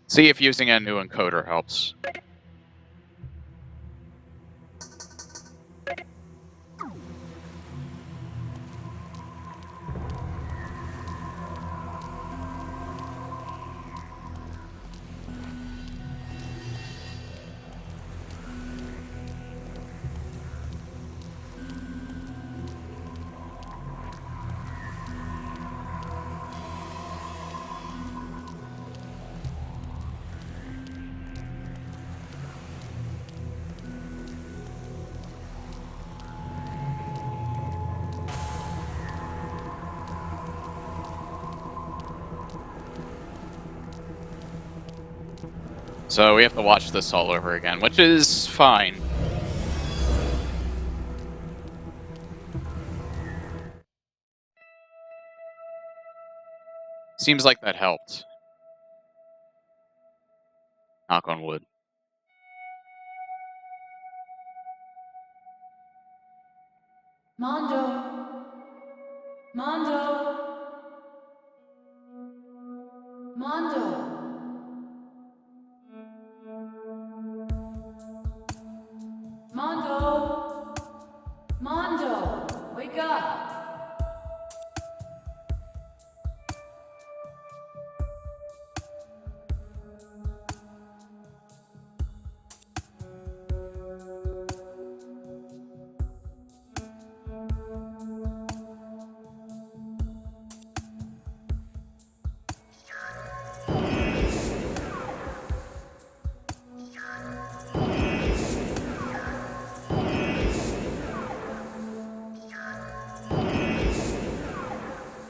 See if using a new encoder helps. So we have to watch this all over again, which is fine. Seems like that helped. Knock on wood. Mondo! Mondo! Mondo! Mondo! Mondo! Wake up!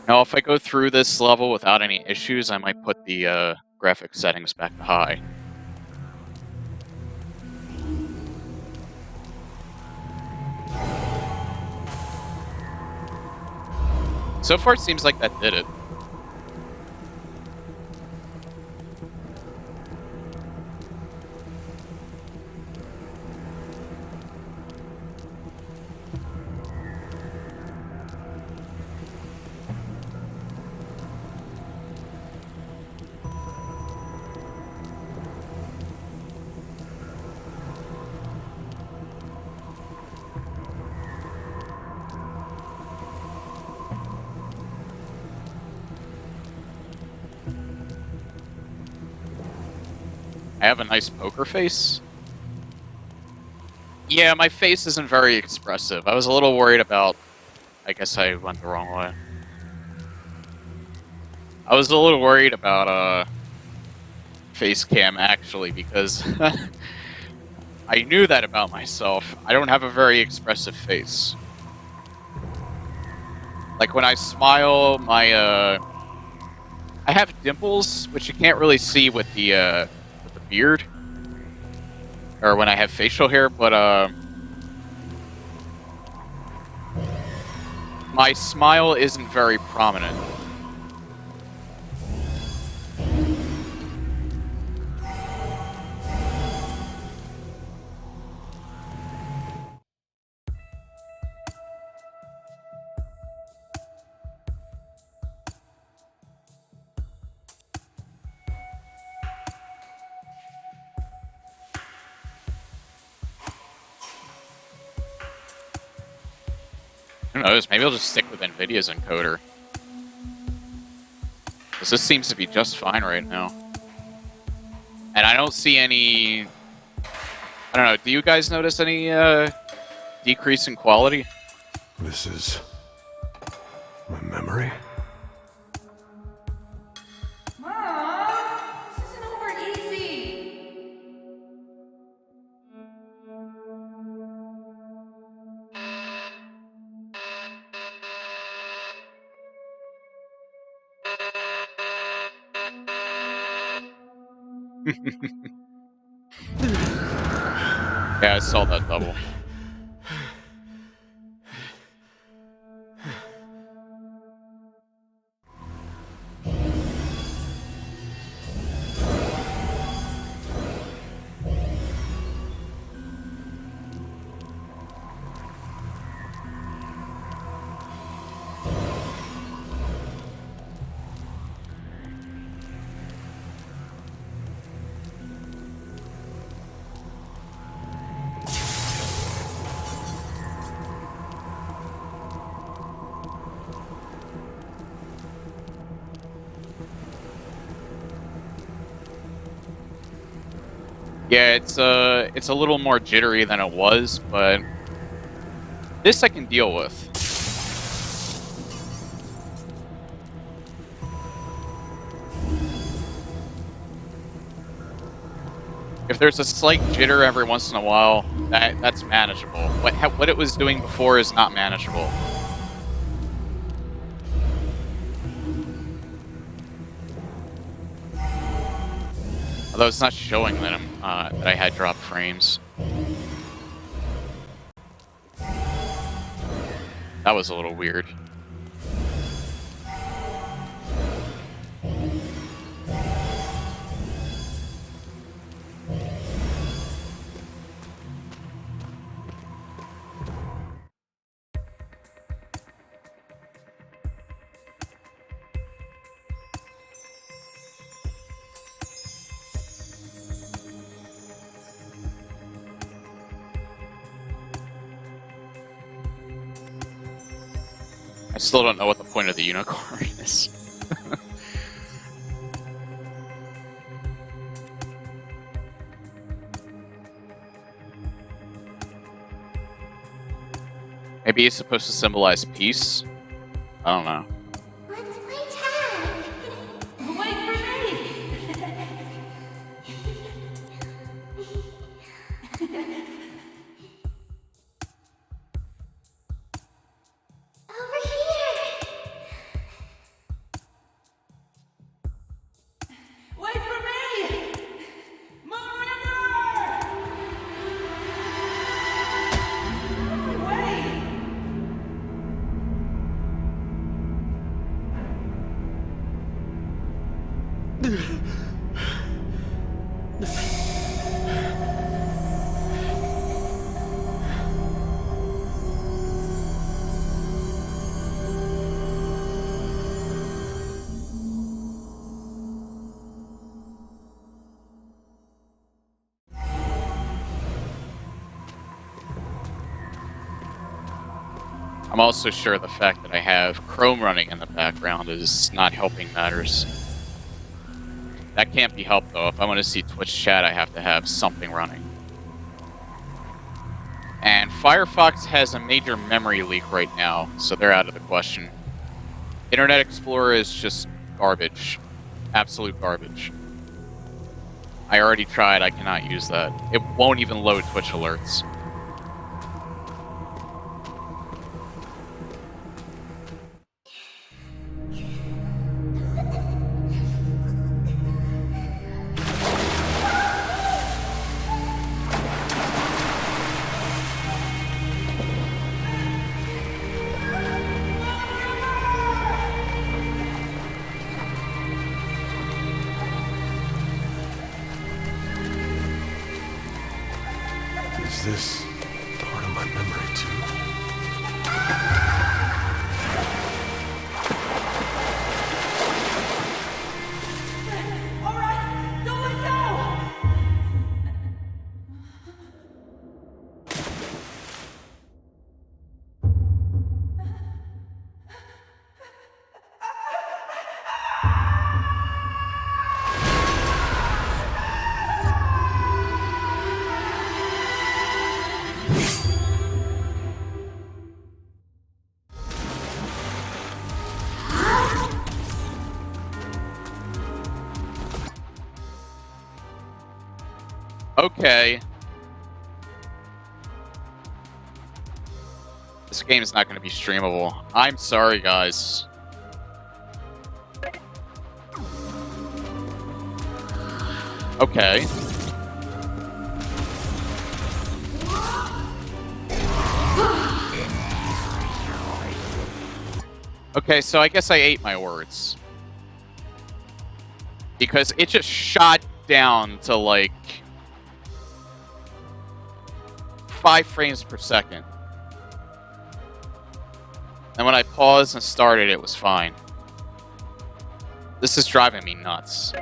Now, if I go through this level without any issues, I might put the graphic settings back to high. So far, it seems like that did it. I have a nice poker face. Yeah, my face isn't very expressive. I was a little worried about... I guess I went the wrong way. I was a little worried about, face cam, actually, because... I knew that about myself. I don't have a very expressive face. Like, when I smile, my, I have dimples, which you can't really see with the beard. Or when I have facial hair, but, my smile isn't very prominent. Who knows, maybe I'll just stick with NVIDIA's encoder. Because this seems to be just fine right now. And I don't see any... I don't know, do you guys notice any, decrease in quality? This is... my memory? Mom! This isn't over easy! Yeah, I saw that double. Yeah, it's a little more jittery than it was, but this I can deal with. If there's a slight jitter every once in a while, that's manageable. What it was doing before is not manageable. Although it's not showing that that I had dropped frames. That was a little weird. I still don't know what the point of the unicorn is. Maybe it's supposed to symbolize peace? I don't know. Let's play tag. Wait for me! Over here. Wait for me! Moon River! Wait! I'm also sure the fact that I have Chrome running in the background is not helping matters. That can't be helped though. If I want to see Twitch chat, I have to have something running. And Firefox has a major memory leak right now, so they're out of the question. Internet Explorer is just garbage. Absolute garbage. I already tried, I cannot use that. It won't even load Twitch alerts. Is this part of my memory too? Alright, don't let go! Okay. This game is not going to be streamable. I'm sorry, guys. Okay. Okay, so I guess I ate my words. Because it just shot down to like 5 frames per second. And when I paused and started, it was fine. This is driving me nuts.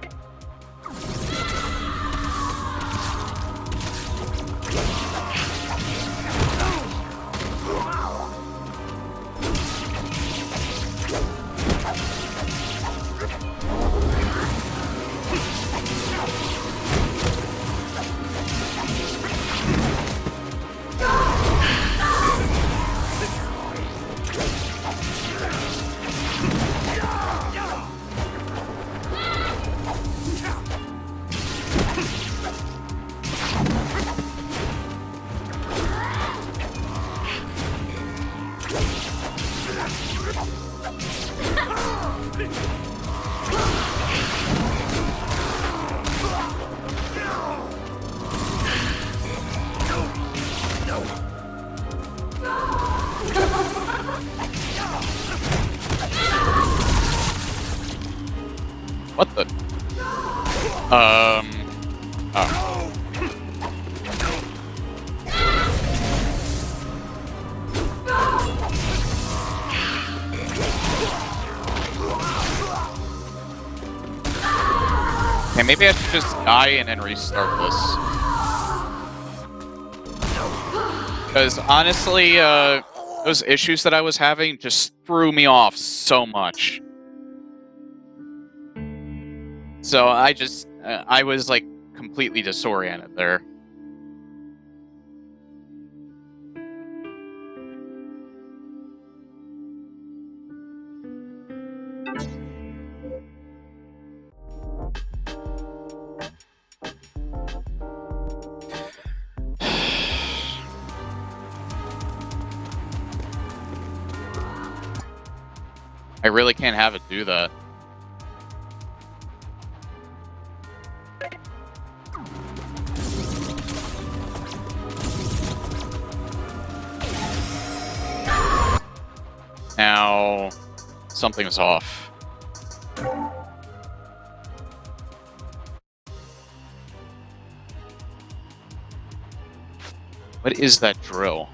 Oh. Okay, maybe I should just die and then restart this. Because honestly, those issues that I was having just threw me off so much. So I was like completely disoriented there. I really can't have it do that. Now, something's off. What is that drill?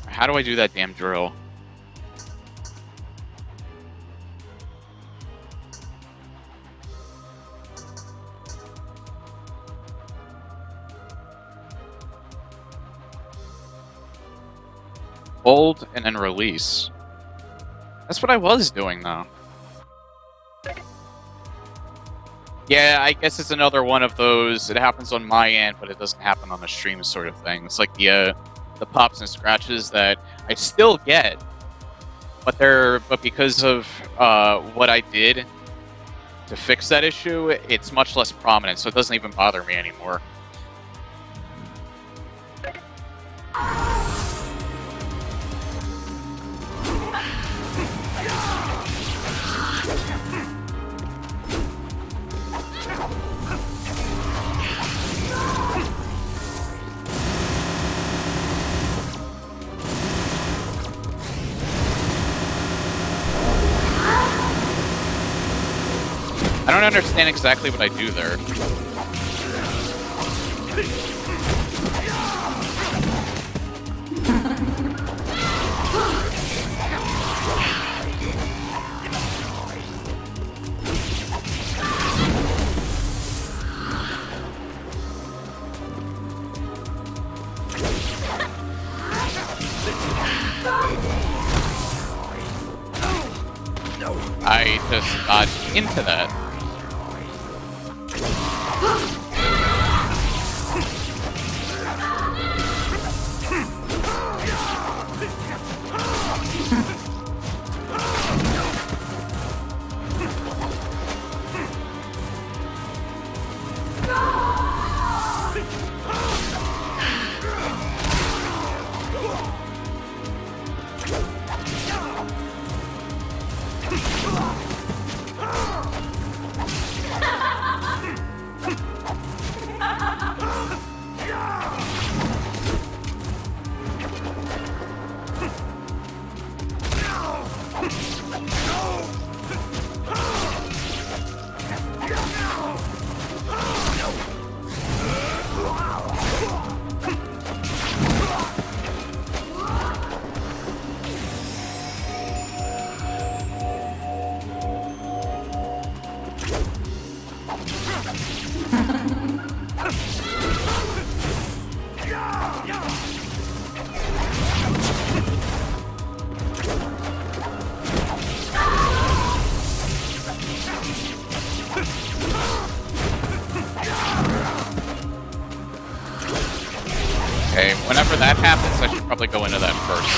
How do I do that damn drill? Hold and then release. That's what I was doing, though. Yeah, I guess it's another one of those, it happens on my end, but it doesn't happen on the stream sort of thing. It's like the pops and scratches that I still get, but because of what I did to fix that issue, it's much less prominent, so it doesn't even bother me anymore. I don't understand exactly what I do there. I just dodged into that. Okay, whenever that happens, I should probably go into that first.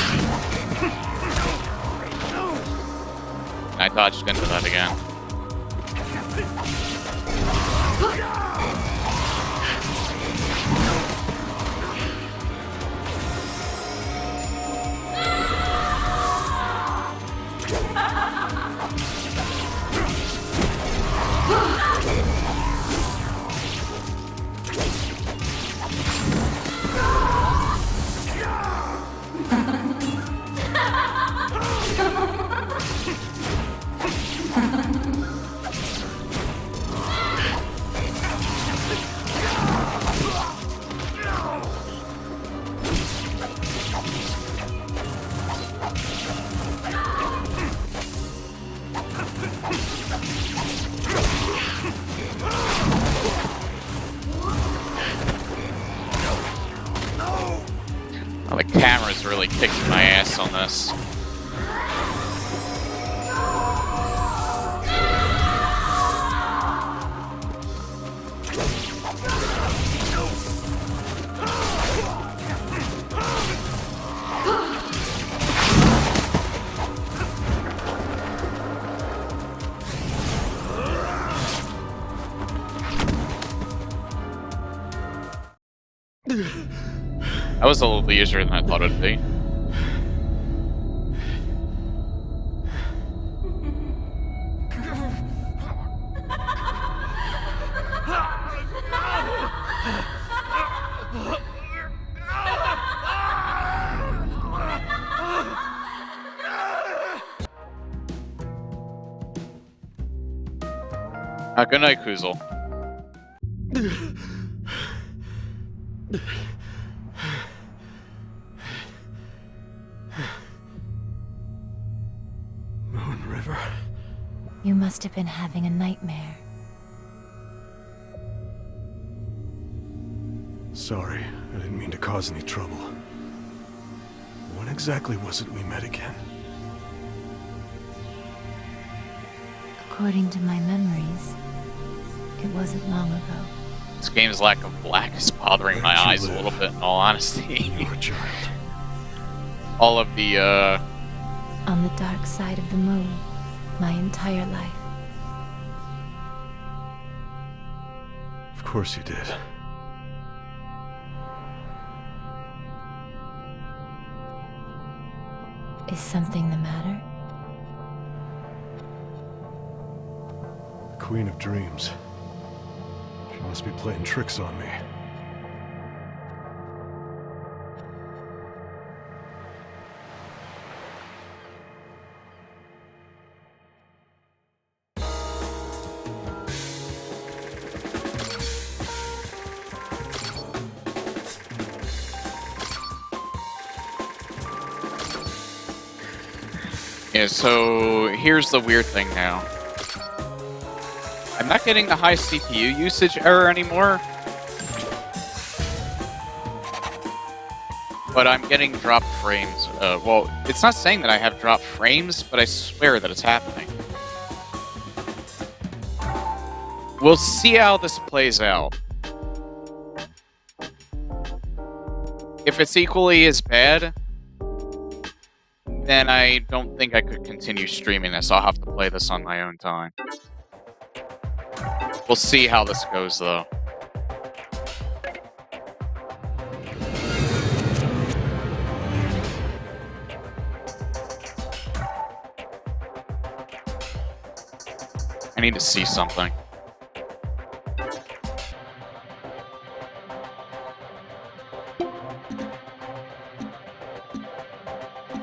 And I dodged into that again. really kicking my ass on this. That was a little easier than I thought it'd be. Good night, Kuzel. Moon River. You must have been having a nightmare. Sorry, I didn't mean to cause any trouble. When exactly was it we met again? According to my memories, it wasn't long ago. This game's lack of black is bothering my Where'd you eyes a live? little bit, in all honesty. You're a child. All of the, On the dark side of the moon, my entire life. Of course you did. Is something the matter? The Queen of Dreams. She must be playing tricks on me. Yeah, so here's the weird thing now. I'm not getting the high CPU usage error anymore. But I'm getting dropped frames. Well, it's not saying that I have dropped frames, but I swear that it's happening. We'll see how this plays out. If it's equally as bad, then I don't think I could continue streaming this. I'll have to play this on my own time. We'll see how this goes, though. I need to see something.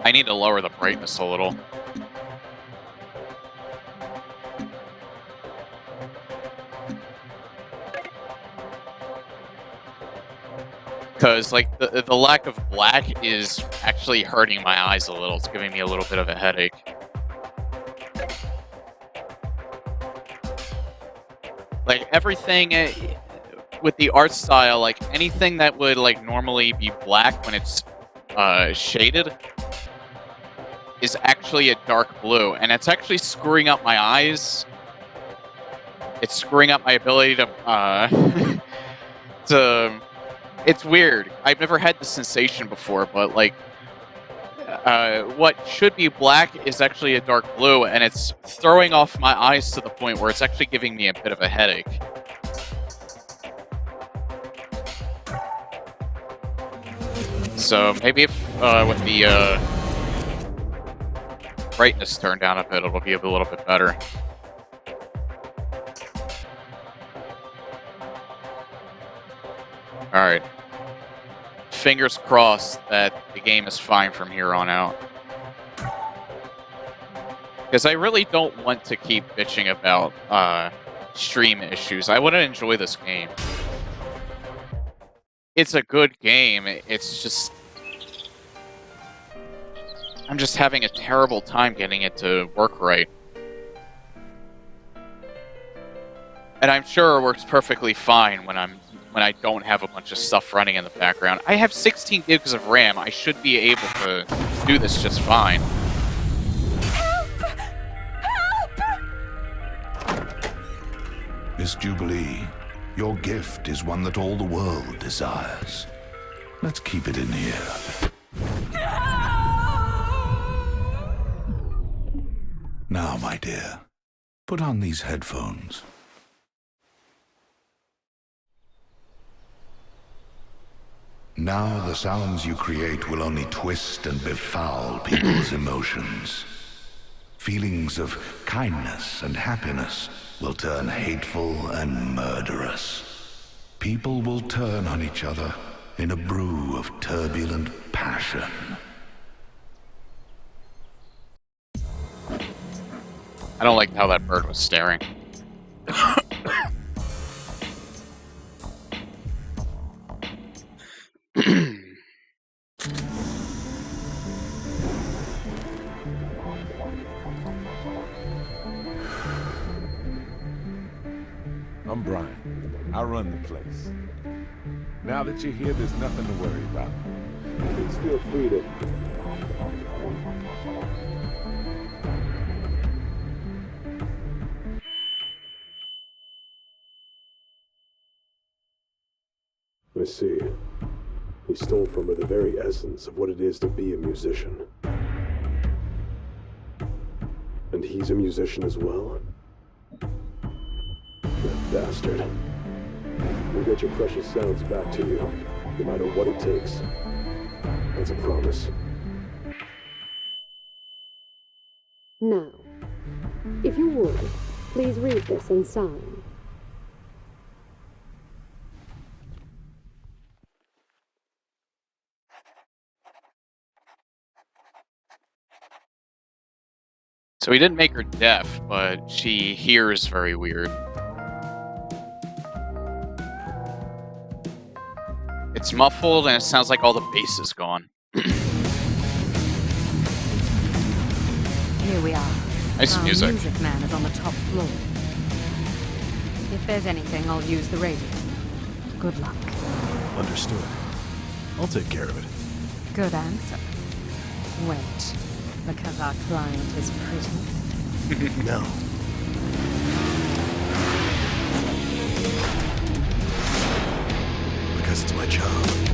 I need to lower the brightness a little. Because, like, the lack of black is actually hurting my eyes a little. It's giving me a little bit of a headache. Like, everything with the art style, like, anything that would, like, normally be black when it's shaded is actually a dark blue, and it's actually screwing up my eyes. It's screwing up my ability to, it's weird. I've never had this sensation before, but, like, what should be black is actually a dark blue, and it's throwing off my eyes to the point where it's actually giving me a bit of a headache. So, maybe if, with the, brightness turned down a bit, it'll be a little bit better. Alright. Fingers crossed that the game is fine from here on out. Because I really don't want to keep bitching about stream issues. I want to enjoy this game. It's a good game, it's just... I'm just having a terrible time getting it to work right. And I'm sure it works perfectly fine when when I don't have a bunch of stuff running in the background. I have 16 gigs of RAM. I should be able to do this just fine. Miss Jubilee, your gift is one that all the world desires. Let's keep it in here. Now, my dear, put on these headphones. Now the sounds you create will only twist and befoul people's emotions. Feelings of kindness and happiness will turn hateful and murderous. People will turn on each other in a brew of turbulent passion. I don't like how that bird was staring. I'm Brian. I run the place. Now that you're here, there's nothing to worry about. Please feel free to... I see. He stole from her the very essence of what it is to be a musician. And he's a musician as well? That bastard. We'll get your precious sounds back to you, no matter what it takes. That's a promise. Now, if you would, please read this and sign. So he didn't make her deaf, but she hears very weird. It's muffled and it sounds like all the bass is gone. Here we are. Nice Our music. music man is on the top floor. If there's anything, I'll use the radio. Good luck. Understood. I'll take care of it. Good answer. Wait, because our client is pretty? No. Because it's my job.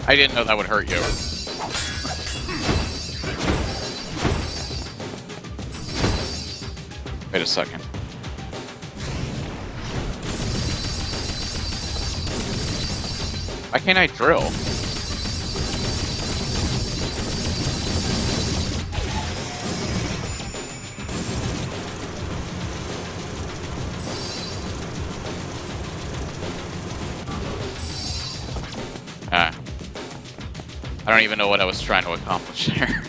I didn't know that would hurt you. Wait a second. Why can't I drill? Ah. I don't even know what I was trying to accomplish there.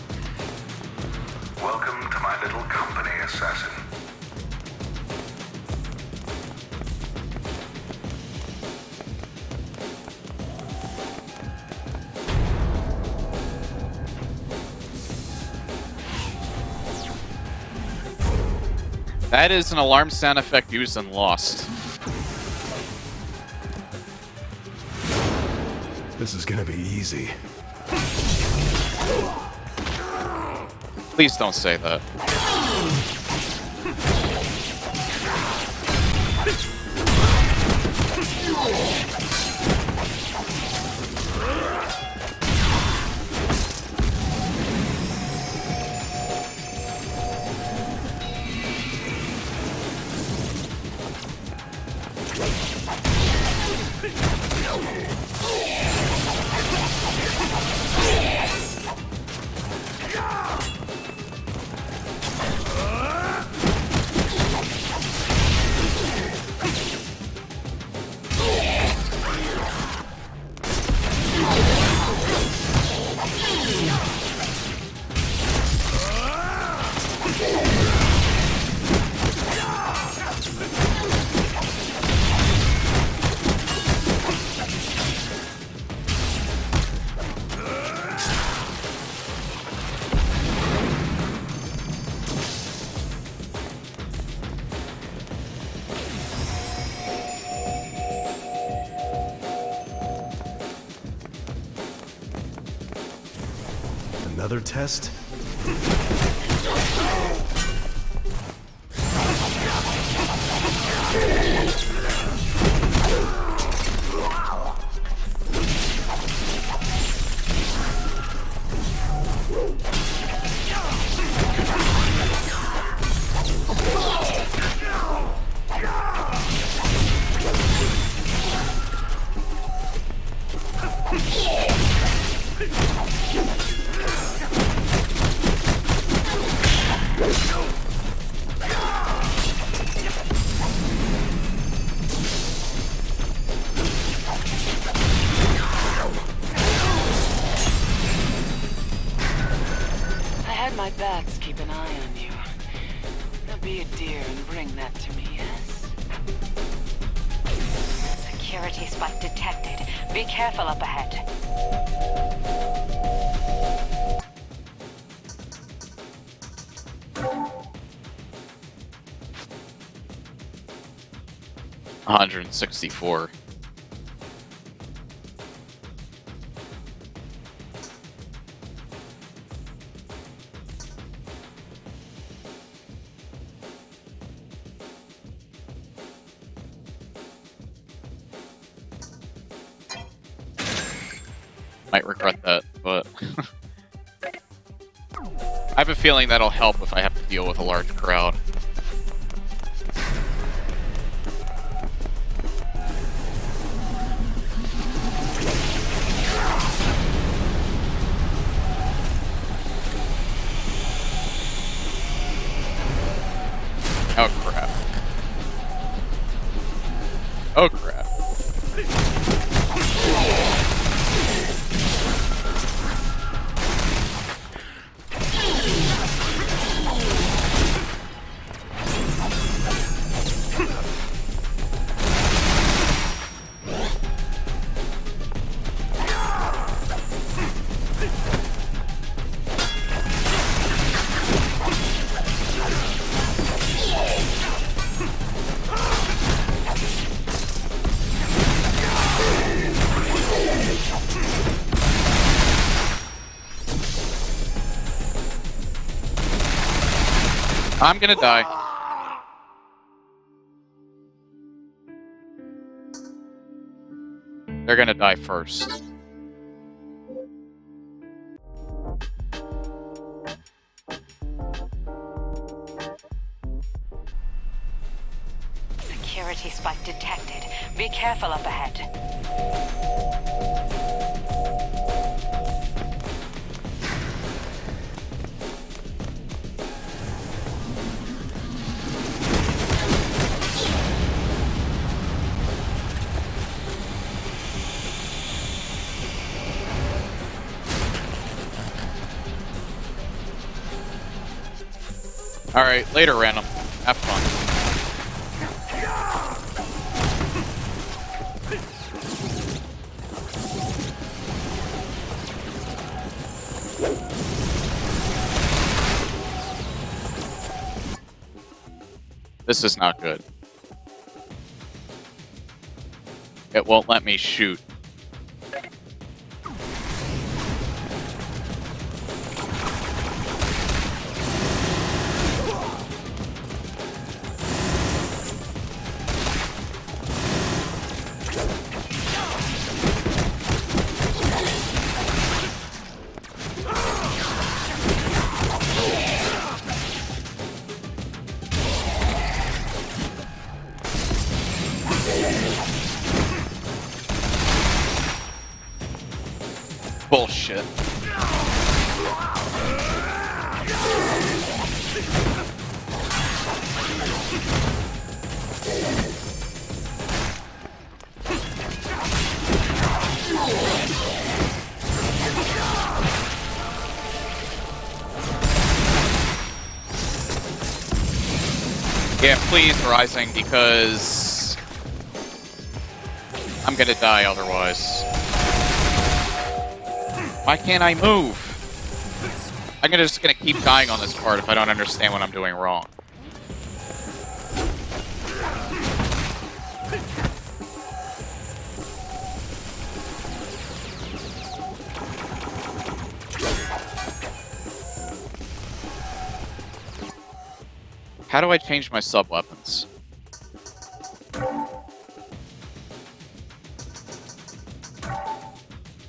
Welcome to my little company, assassin. That is an alarm sound effect used in Lost. This is gonna be easy. Please don't say that. Another test? My bats keep an eye on you. Now be a dear and bring that to me, yes? Security spike detected. Be careful up ahead. $164. Might regret that, but I have a feeling that'll help if I have to deal with a large crowd. Oh crap. Oh crap. I'm gonna die. They're gonna die first. Security spike detected. Be careful up ahead. Alright, later, random. Have fun. This is not good. It won't let me shoot. Bullshit. Yeah, please, Rising, because I'm gonna die otherwise. Why can't I move? I'm just gonna keep dying on this part if I don't understand what I'm doing wrong. How do I change my sub-weapons?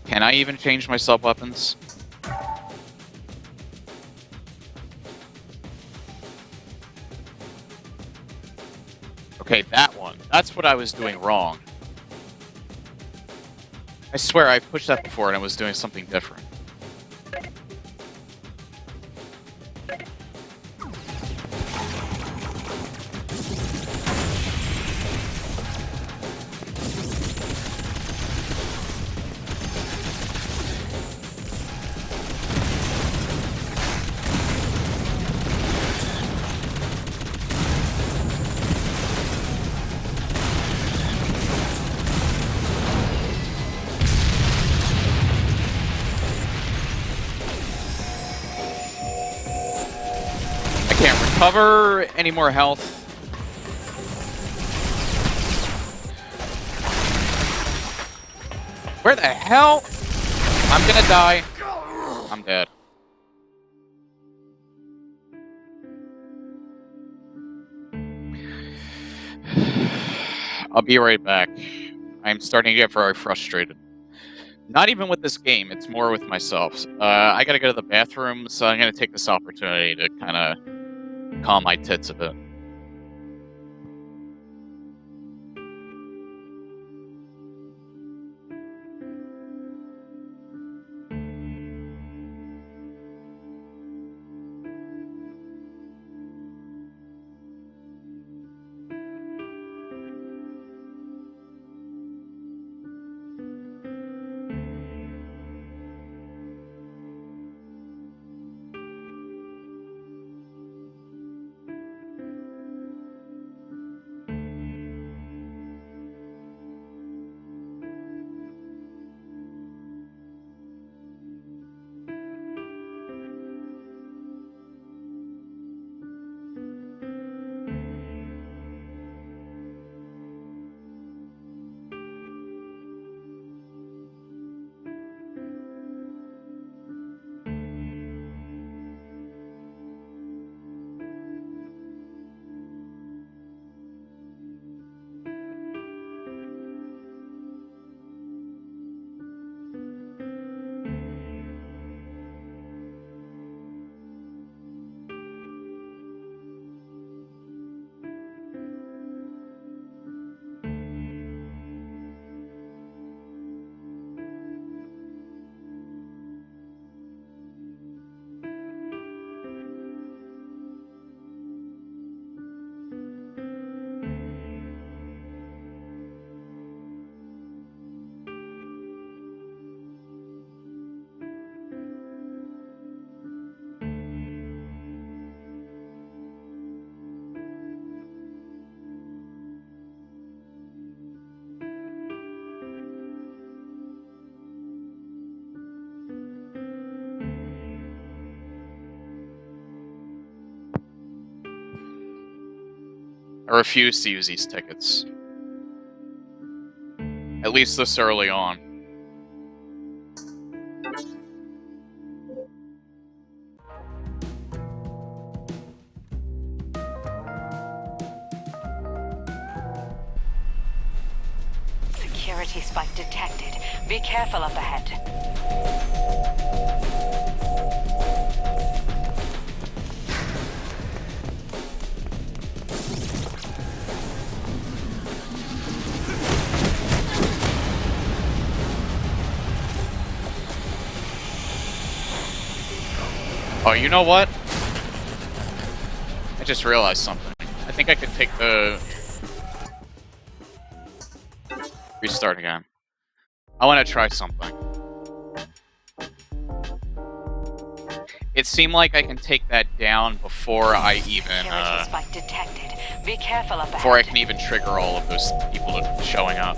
Can I even change my sub-weapons? Okay, that one. That's what I was doing wrong. I swear I pushed that before and I was doing something different. Recover any more health. Where the hell? I'm gonna die. I'm dead. I'll be right back. I'm starting to get very frustrated. Not even with this game, it's more with myself. I gotta go to the bathroom, so I'm gonna take this opportunity to kind of calm my tits a bit. I refuse to use these tickets. At least this early on. Security spike detected. Be careful up ahead. Oh, you know what? I just realized something. I think I could take the... Restart again. I want to try something. It seemed like I can take that down before I even, Spike detected. Be careful up ahead. before I can even trigger all of those people showing up.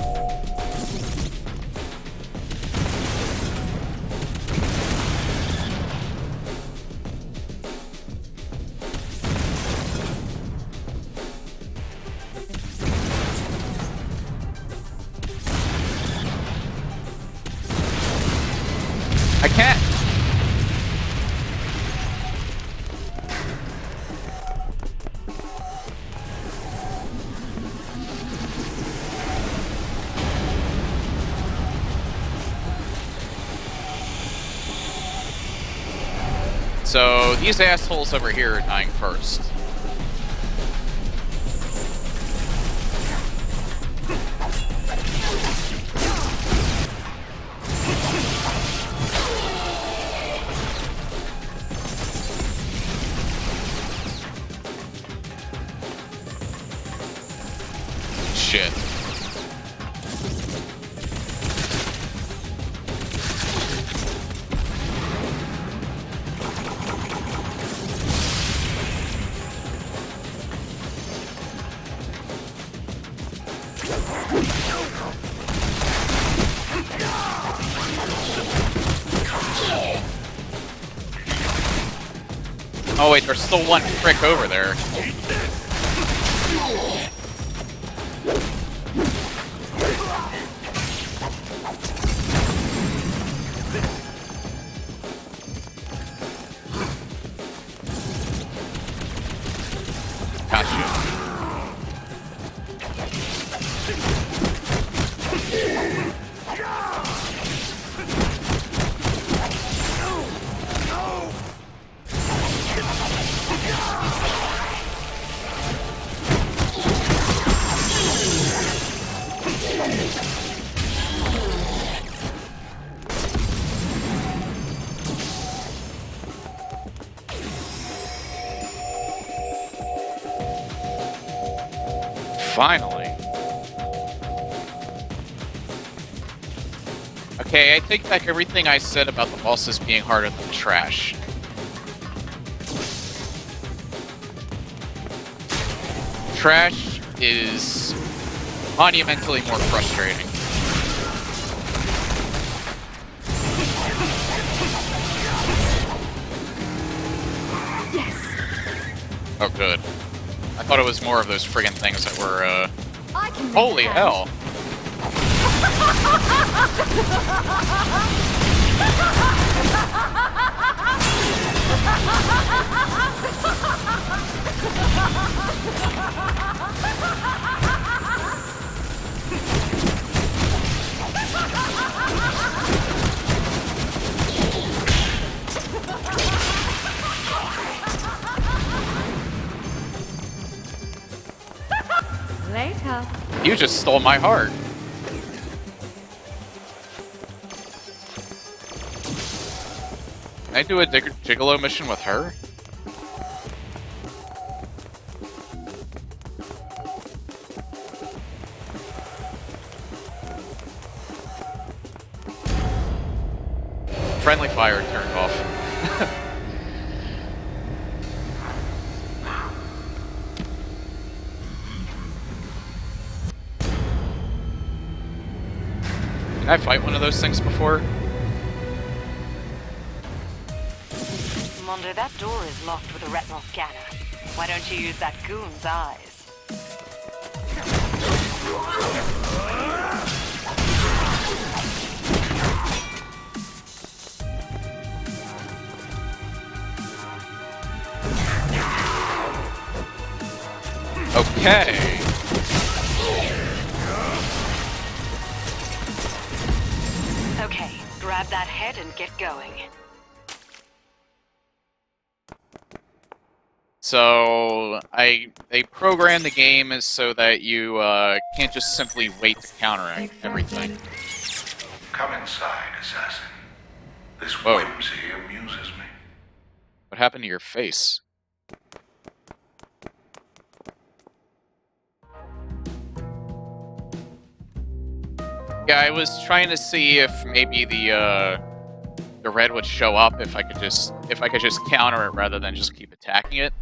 I can't. So these assholes over here are dying first. Shit. Oh wait, there's still one prick over there. Gotcha. Finally. Okay, I take back everything I said about the bosses being harder than trash. Trash is monumentally more frustrating. Yes. Oh, good. I thought it was more of those friggin' things that were, holy hell! Later. You just stole my heart. Can I do a Gigolo mission with her? Friendly fire turned off. Did I fight one of those things before? Mondo, that door is locked with a retinal scanner. Why don't you use that goon's eyes? Okay. Okay, grab that head and get going. So they program the game is so that you can't just simply wait to counter everything. Come inside, assassin. This Whoa. whimsy amuses me. What happened to your face? Yeah, I was trying to see if maybe the red would show up if I could just counter it rather than just keep attacking it.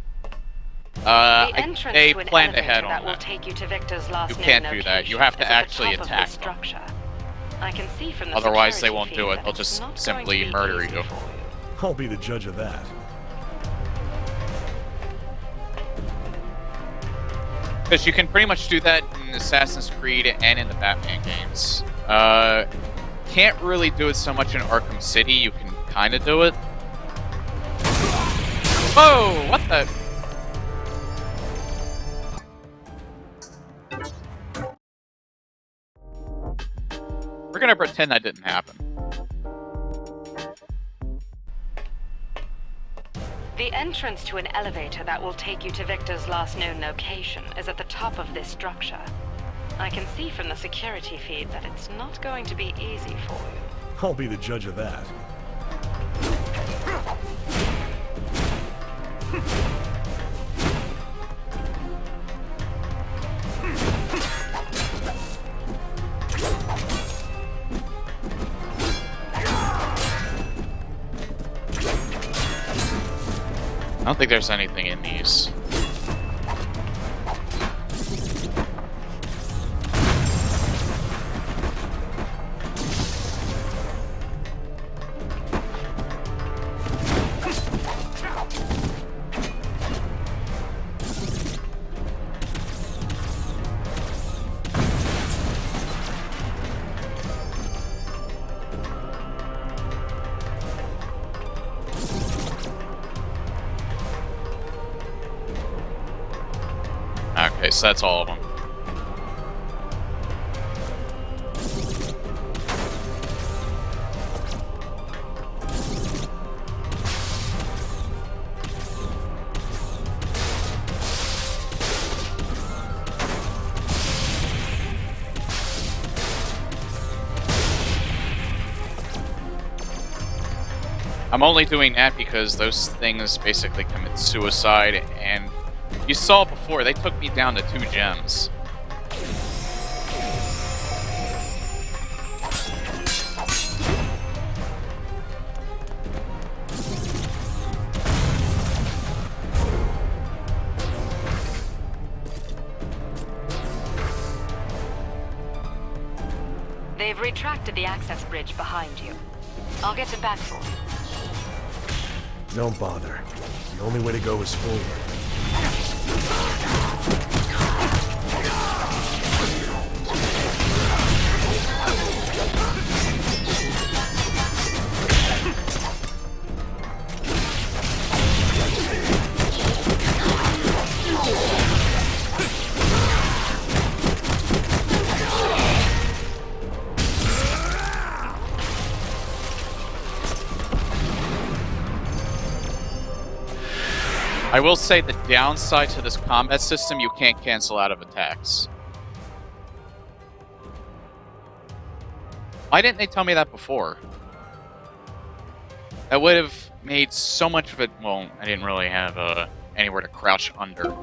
They planned ahead on that. You can't do that. You have to actually attack them. I can see from the Otherwise, they security won't do feed it. that They'll it's just not going to simply be murder easy you. for I'll be the judge of that. Because you can pretty much do that in Assassin's Creed and in the Batman games. Can't really do it so much in Arkham City. You can kind of do it. Whoa! What the? We're gonna pretend that didn't happen. The entrance to an elevator that will take you to Victor's last known location is at the top of this structure. I can see from the security feed that it's not going to be easy for you. I'll be the judge of that. I don't think there's anything in these. Okay, so that's all of them. I'm only doing that because those things basically commit suicide, and you saw before, they took me down to 2 gems. They've retracted the access bridge behind you. I'll get it back for you. Don't bother. The only way to go is forward. I will say the downside to this combat system, you can't cancel out of attacks. Why didn't they tell me that before? That would have made so much of it. Well, I didn't really have anywhere to crouch under.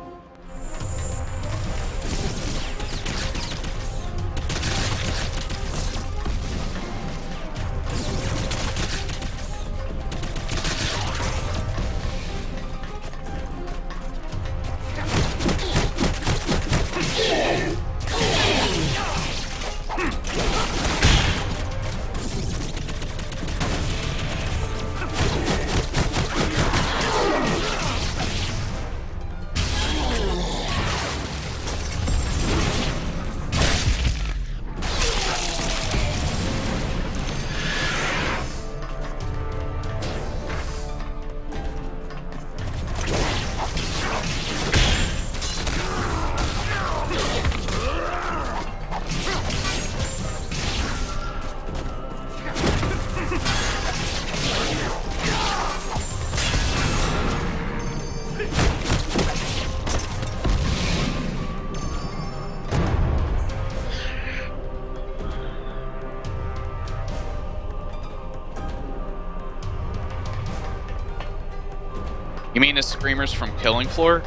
You mean the screamers from Killing Floor?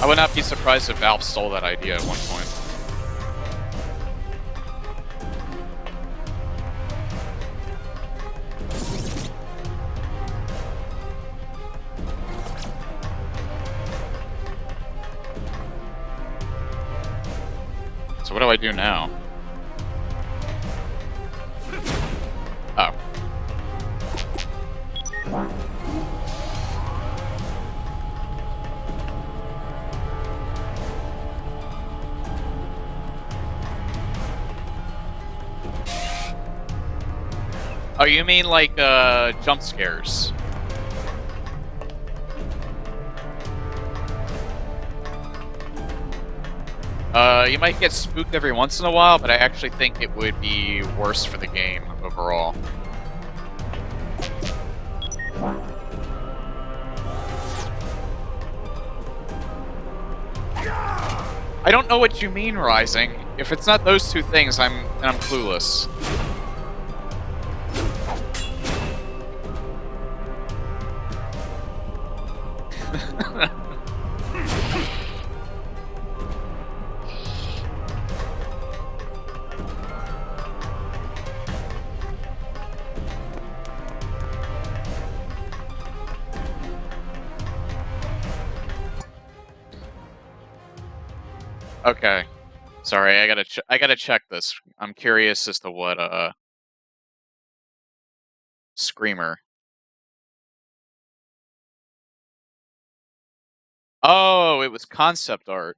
I would not be surprised if Valve stole that idea at one point. So what do I do now? Oh. Oh, you mean like, jump scares? You might get spooked every once in a while, but I actually think it would be worse for the game overall. I don't know what you mean, Rising. If it's not those two things, then I'm clueless. Okay. Sorry, I gotta check this. I'm curious as to what, Screamer. Oh, it was concept art.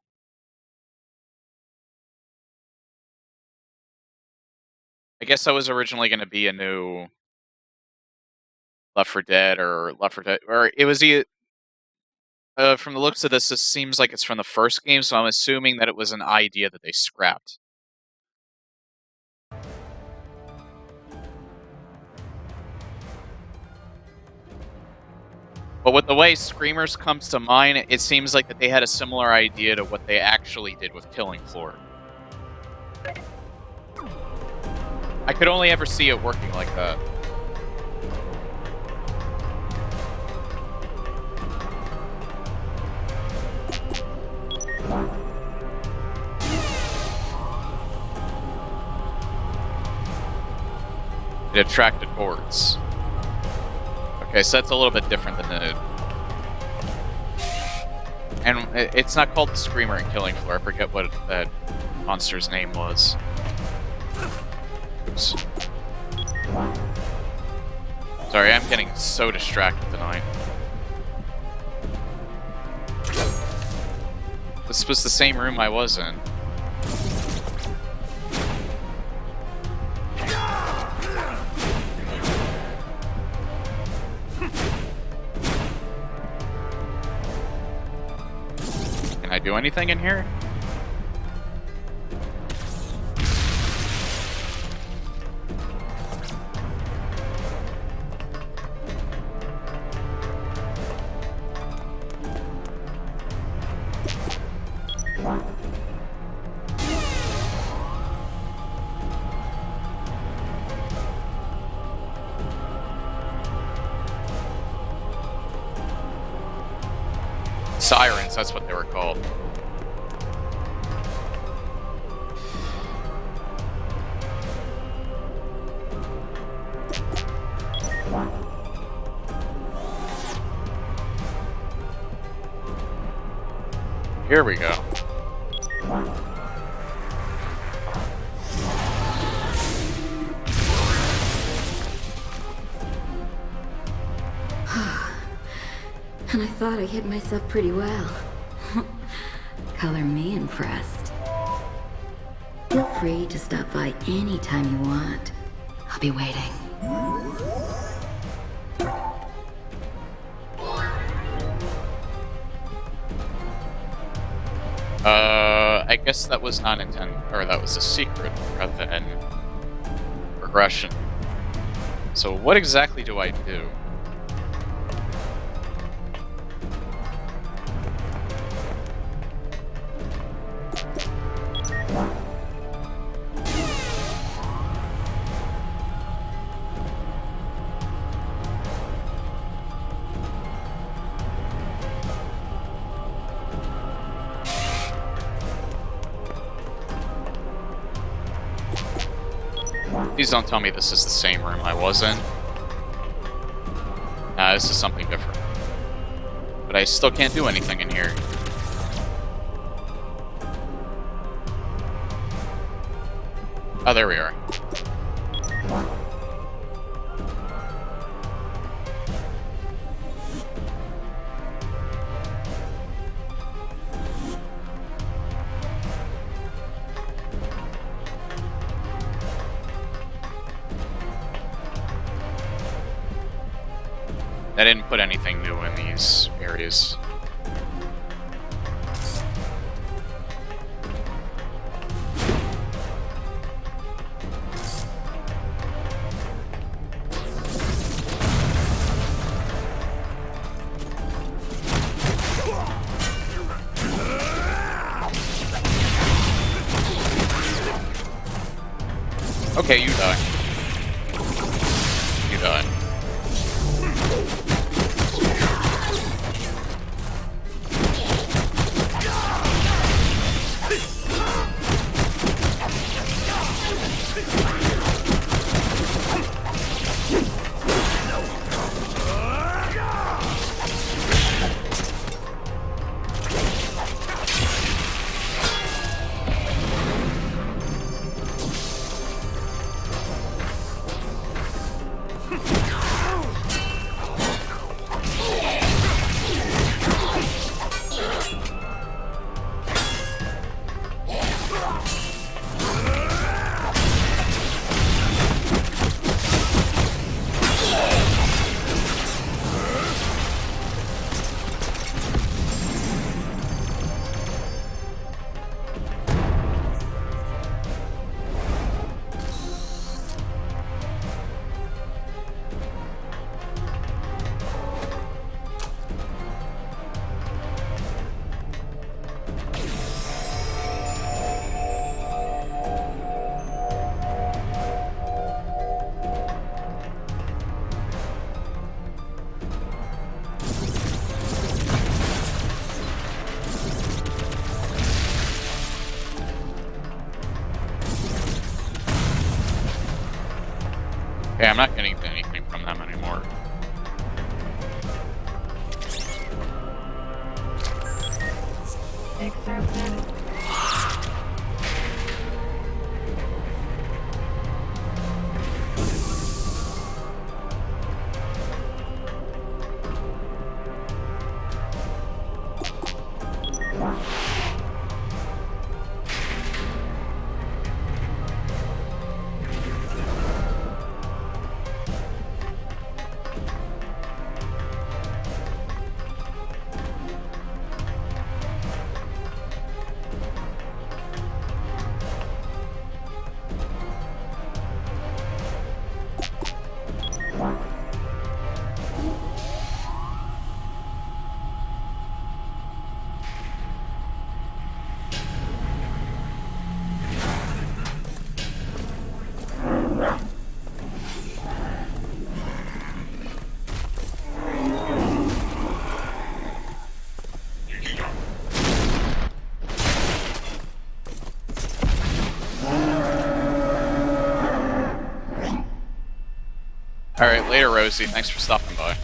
I guess that was originally gonna be a new Left 4 Dead or Left 4 Dead, or it was from the looks of this seems like it's from the first game, so I'm assuming that it was an idea that they scrapped. But with the way Screamers comes to mind, it seems like that they had a similar idea to what they actually did with Killing Floor. I could only ever see it working like that. It attracted boards. Okay, so that's a little bit different than the... And it's not called the Screamer in Killing Floor. I forget what that monster's name was. Oops. Sorry, I'm getting so distracted tonight. This was the same room I was in. Can I do anything in here? Sirens, that's what they were called. Here we go. And I thought I hit myself pretty well. Color me impressed. Feel free to stop by anytime you want. I'll be waiting. I guess that was not intended, or that was a secret rather than progression. So what exactly do I do? Please don't tell me this is the same room I was in. Nah, this is something different. But I still can't do anything in here. Oh, there we are. I didn't put anything new in these areas. Okay, you die. You die. Okay, I'm not getting anything from them anymore. Alright, later, Rosie. Thanks for stopping by.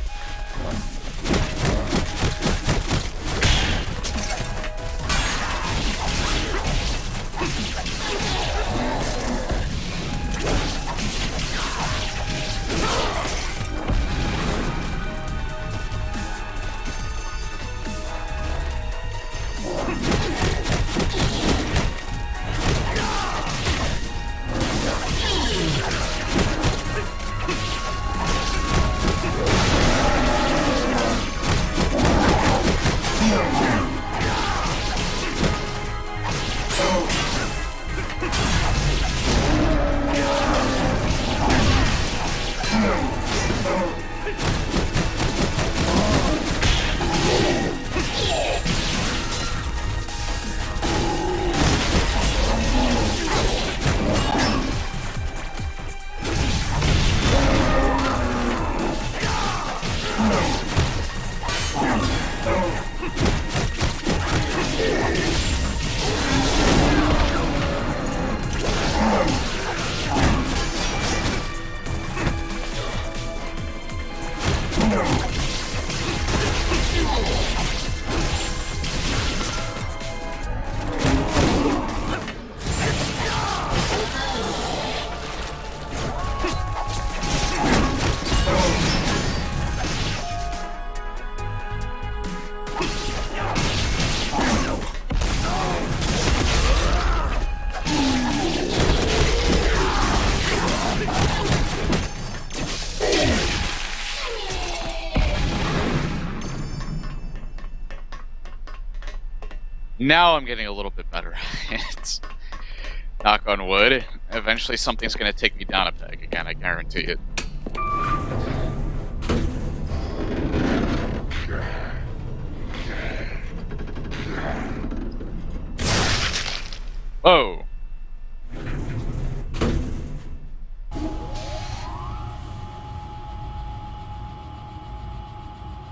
Now I'm getting a little bit better. It's, knock on wood, eventually something's going to take me down a peg again, I guarantee it. Whoa.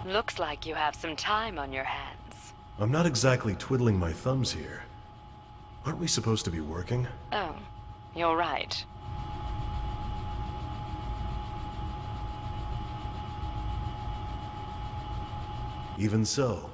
Looks like you have some time on your hands. I'm not exactly twiddling my thumbs here. Aren't we supposed to be working? Oh, you're right. Even so,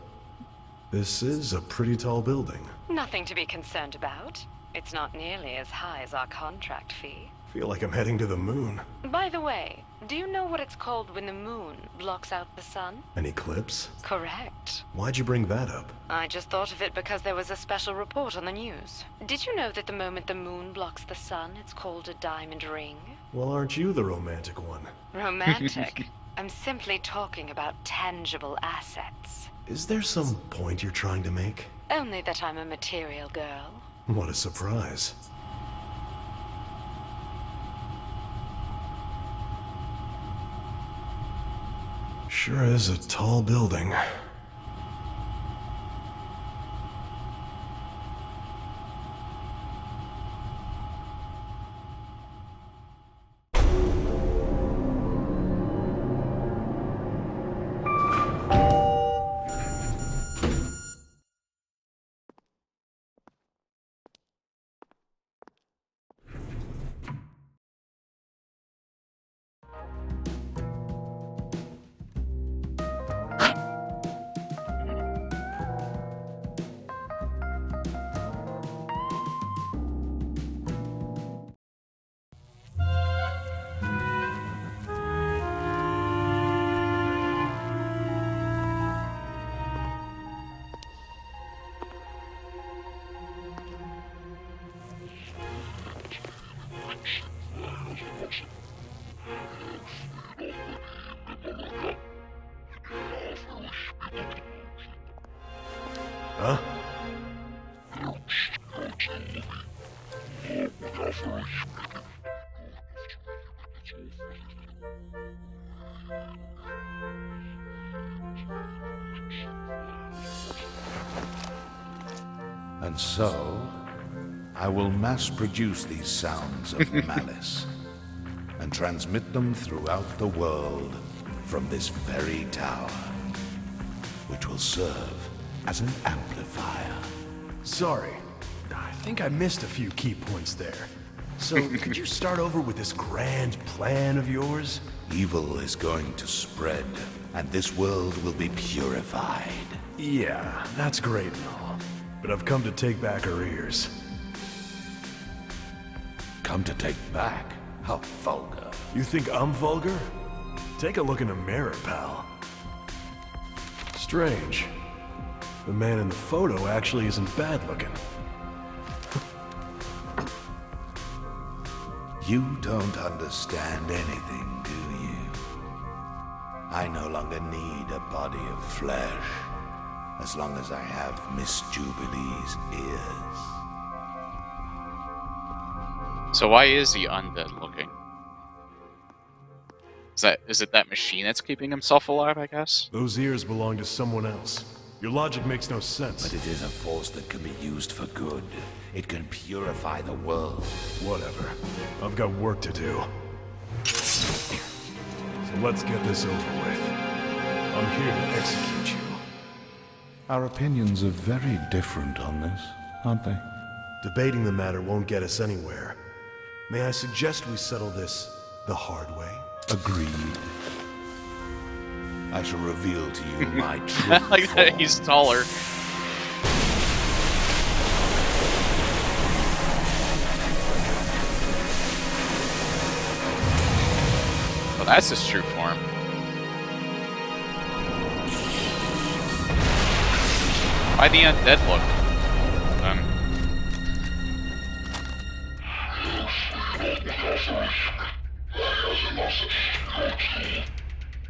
this is a pretty tall building. Nothing to be concerned about. It's not nearly as high as our contract fee. Feel like I'm heading to the moon. By the way, do you know what it's called when the moon blocks out the sun? An eclipse? Correct. Why'd you bring that up? I just thought of it because there was a special report on the news. Did you know that the moment the moon blocks the sun, it's called a diamond ring? Well, aren't you the romantic one? Romantic? I'm simply talking about tangible assets. Is there some point you're trying to make? Only that I'm a material girl. What a surprise. Sure is a tall building. Huh? And so, I will mass produce these sounds of malice and transmit them throughout the world from this very tower, which will serve as an amplifier. Sorry, I think I missed a few key points there. So, could you start over with this grand plan of yours? Evil is going to spread, and this world will be purified. Yeah, that's great and all, but I've come to take back her ears. Come to take back? How vulgar. You think I'm vulgar? Take a look in the mirror, pal. Strange. The man in the photo actually isn't bad looking. You don't understand anything, do you? I no longer need a body of flesh, as long as I have Miss Jubilee's ears. So why is he undead looking? Is it that machine that's keeping himself alive, I guess? Those ears belong to someone else. Your logic makes no sense. But it is a force that can be used for good. It can purify the world. Whatever. I've got work to do. So let's get this over with. I'm here to execute you. Our opinions are very different on this, aren't they? Debating the matter won't get us anywhere. May I suggest we settle this the hard way? Agreed. I shall reveal to you my true like that form. he's taller. Well, that's his true form. Why the undead look?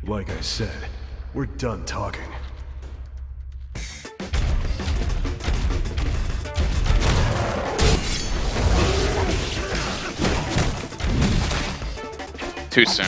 Like I said, we're done talking. Too soon.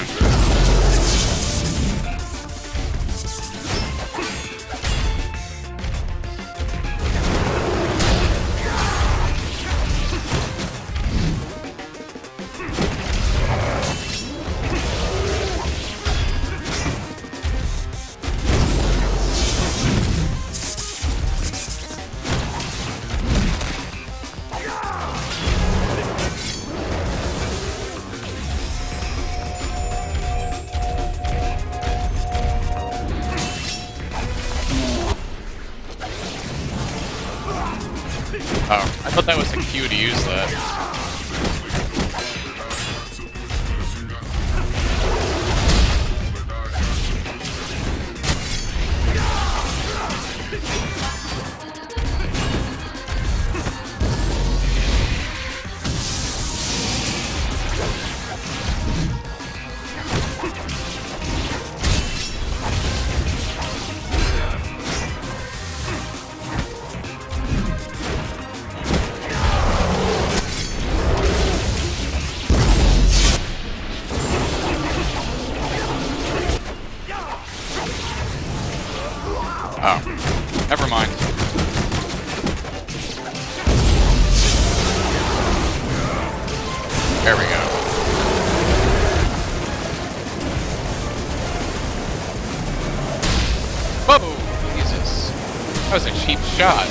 Oh, I thought that was a cue to use that. Oh, never mind. There we go. Whoa! Jesus. That was a cheap shot.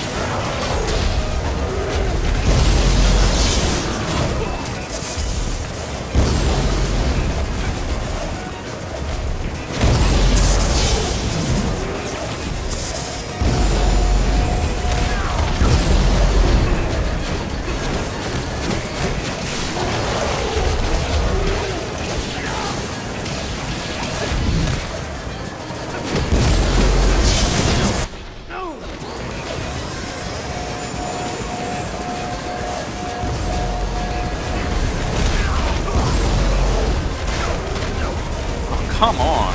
Come on.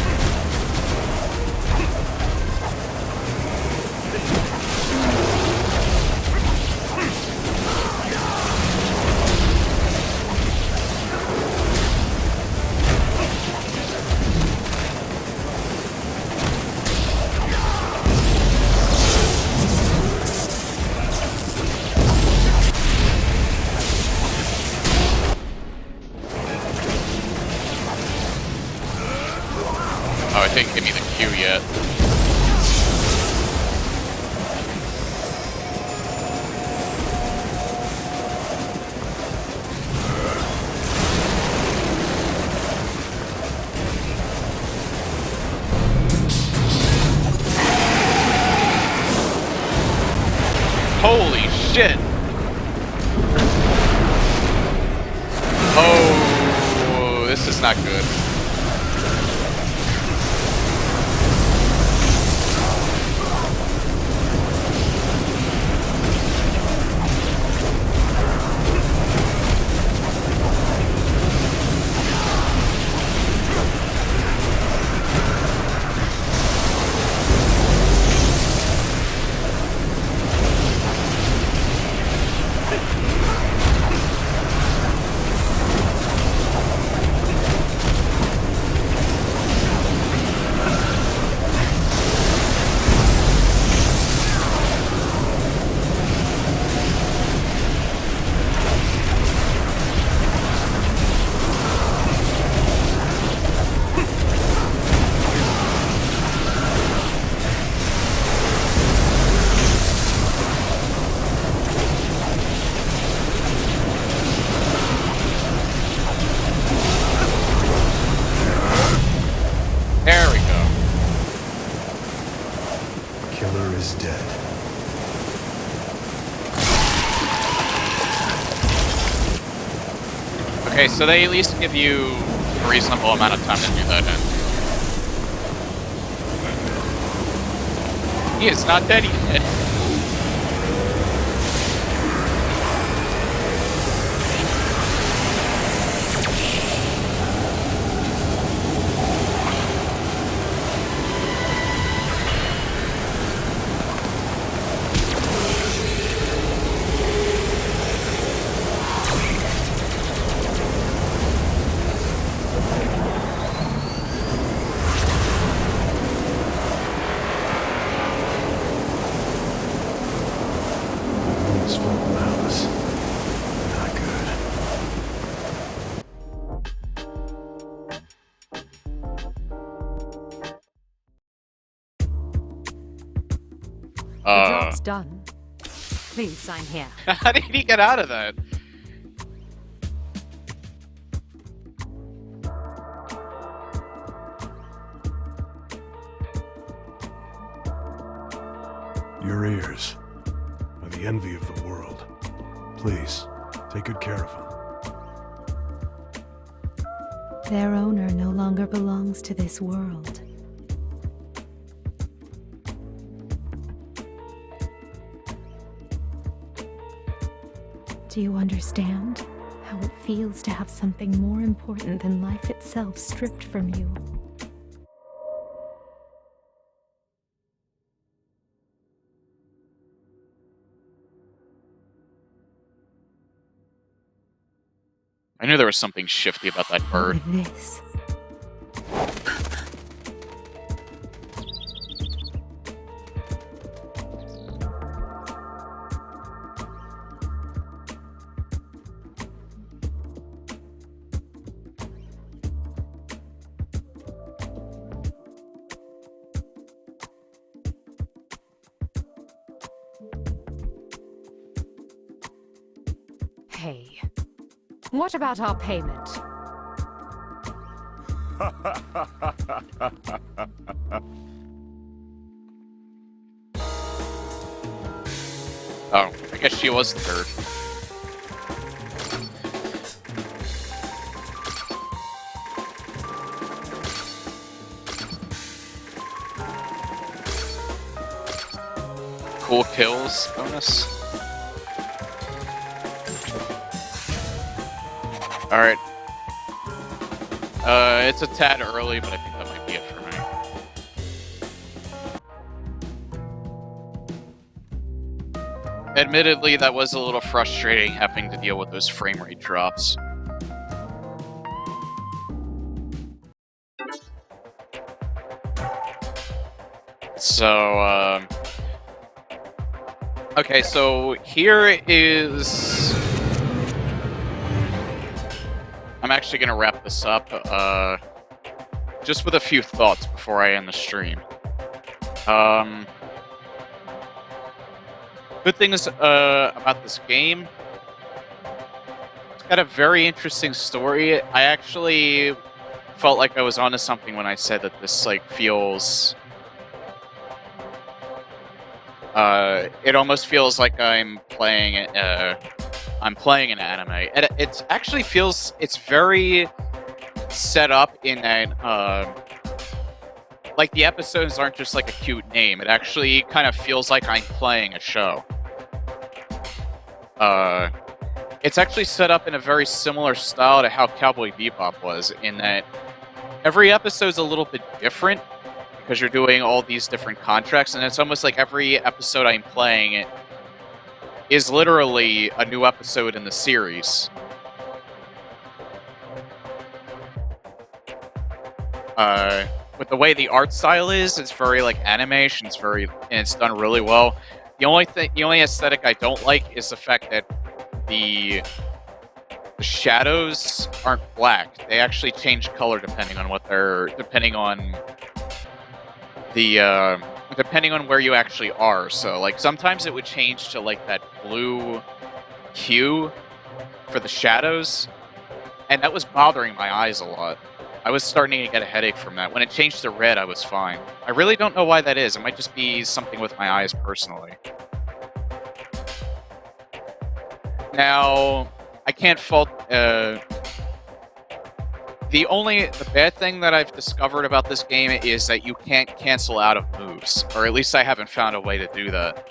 Oh, it didn't give me the cue yet. Holy shit! Oh, this is not good. There we go. Killer is dead. Okay, so they at least give you a reasonable amount of time to do that in. He is not dead yet. It's full of malice. Not good. The job's done. Please sign here. How did he get out of that? Your ears are the the envy of the world. Please, take good care of them. Their owner no longer belongs to this world. Do you understand how it feels to have something more important than life itself stripped from you? I knew there was something shifty about that bird. With this, Hey, what about our payment? Oh, I guess she was the third. Cool kills bonus. Alright. It's a tad early, but I think that might be it for me. Admittedly, that was a little frustrating having to deal with those frame rate drops. So, okay, so here is... I'm actually gonna wrap this up, just with a few thoughts before I end the stream. Good things about this game. It's got a very interesting story. I actually felt like I was onto something when I said that this like feels. It almost feels like I'm playing an anime. And it actually feels it's very set up in that. Like, the episodes aren't just, like, a cute name. It actually kind of feels like I'm playing a show. It's actually set up in a very similar style to how Cowboy Bebop was, in that every episode's a little bit different, because you're doing all these different contracts, and it's almost like every episode I'm playing is literally a new episode in the series. With the way the art style is, it's very like animation. And it's done really well. The only aesthetic I don't like is the fact that the shadows aren't black. They actually change color depending on where you actually are. So like sometimes it would change to like that blue hue for the shadows, and that was bothering my eyes a lot. I was starting to get a headache from that. When it changed to red, I was fine. I really don't know why that is. It might just be something with my eyes personally. Now, I can't fault... The bad thing that I've discovered about this game is that you can't cancel out of moves. Or at least I haven't found a way to do that.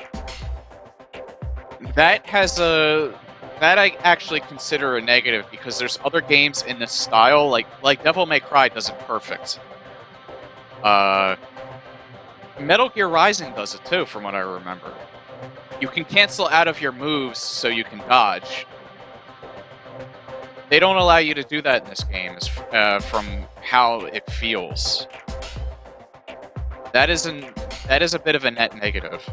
That I actually consider a negative, because there's other games in this style, like Devil May Cry does it perfect. Metal Gear Rising does it too, from what I remember. You can cancel out of your moves so you can dodge. They don't allow you to do that in this game, from how it feels. That is a bit of a net negative.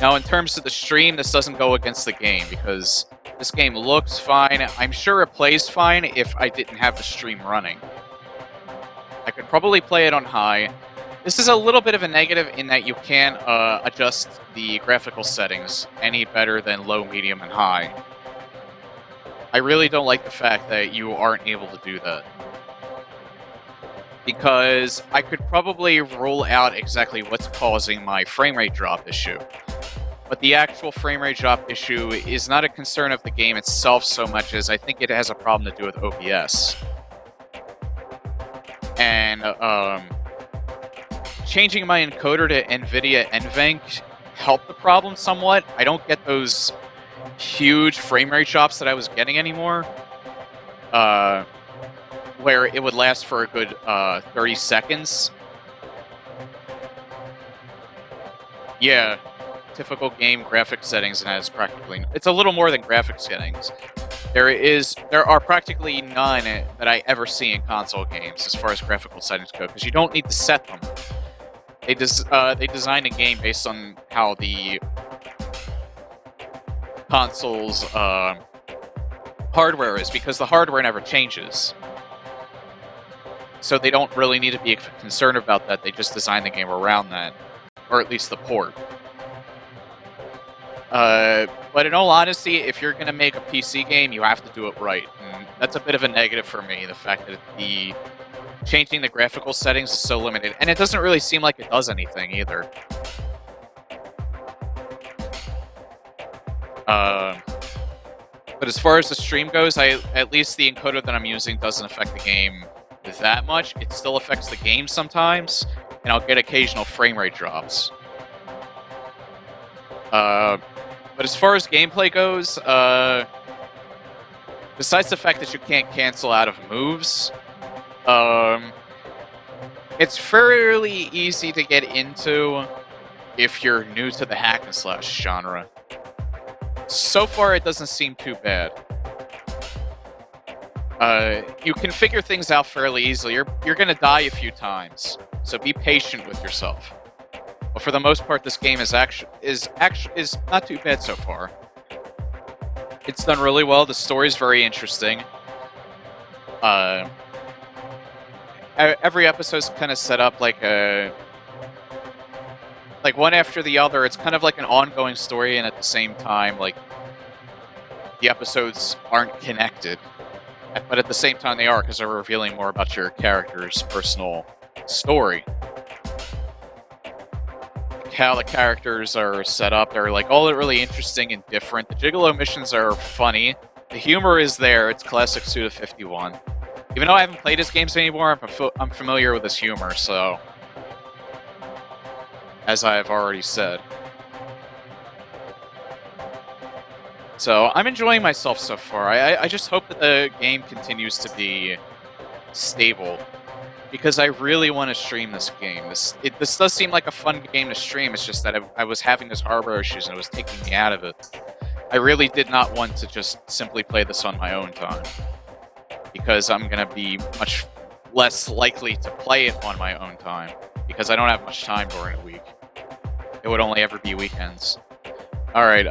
Now, in terms of the stream, this doesn't go against the game, because this game looks fine. I'm sure it plays fine if I didn't have the stream running. I could probably play it on high. This is a little bit of a negative in that you can't adjust the graphical settings any better than low, medium, and high. I really don't like the fact that you aren't able to do that. because I could probably rule out exactly what's causing my frame rate drop issue. But the actual frame rate drop issue is not a concern of the game itself so much as I think it has a problem to do with OBS. And changing my encoder to NVIDIA NVENC helped the problem somewhat. I don't get those huge frame rate drops that I was getting anymore, where it would last for a good 30 seconds. Yeah, typical game graphics settings, and has practically... It's a little more than graphics settings. There are practically none that I ever see in console games as far as graphical settings go, because you don't need to set them. They designed a game based on how the console's hardware is, because the hardware never changes. So they don't really need to be concerned about that. They just design the game around that, or at least the port. But in all honesty, if you're going to make a PC game, you have to do it right. And that's a bit of a negative for me, the fact that changing the graphical settings is so limited. And it doesn't really seem like it does anything either. But as far as the stream goes, at least the encoder that I'm using doesn't affect the game that much. It still affects the game sometimes, and I'll get occasional frame rate drops. But as far as gameplay goes, besides the fact that you can't cancel out of moves, it's fairly easy to get into if you're new to the hack and slash genre. So far, it doesn't seem too bad. You can figure things out fairly easily. You're gonna die a few times, so be patient with yourself. But for the most part, this game is not too bad so far. It's done really well. The story's very interesting. Every episode's kind of set up like one after the other. It's kind of like an ongoing story, and at the same time, like, the episodes aren't connected. But at the same time, they are, because they're revealing more about your character's personal story. How the characters are set up, they're like all really interesting and different. The Gigolo missions are funny. The humor is there. It's classic Suda51. Even though I haven't played his games anymore, I'm familiar with his humor, so... As I have already said. So, I'm enjoying myself so far. I just hope that the game continues to be stable, because I really want to stream this game. This does seem like a fun game to stream, it's just that I was having this hardware issues and it was taking me out of it. I really did not want to just simply play this on my own time, because I'm going to be much less likely to play it on my own time, because I don't have much time during the week. It would only ever be weekends. Alright,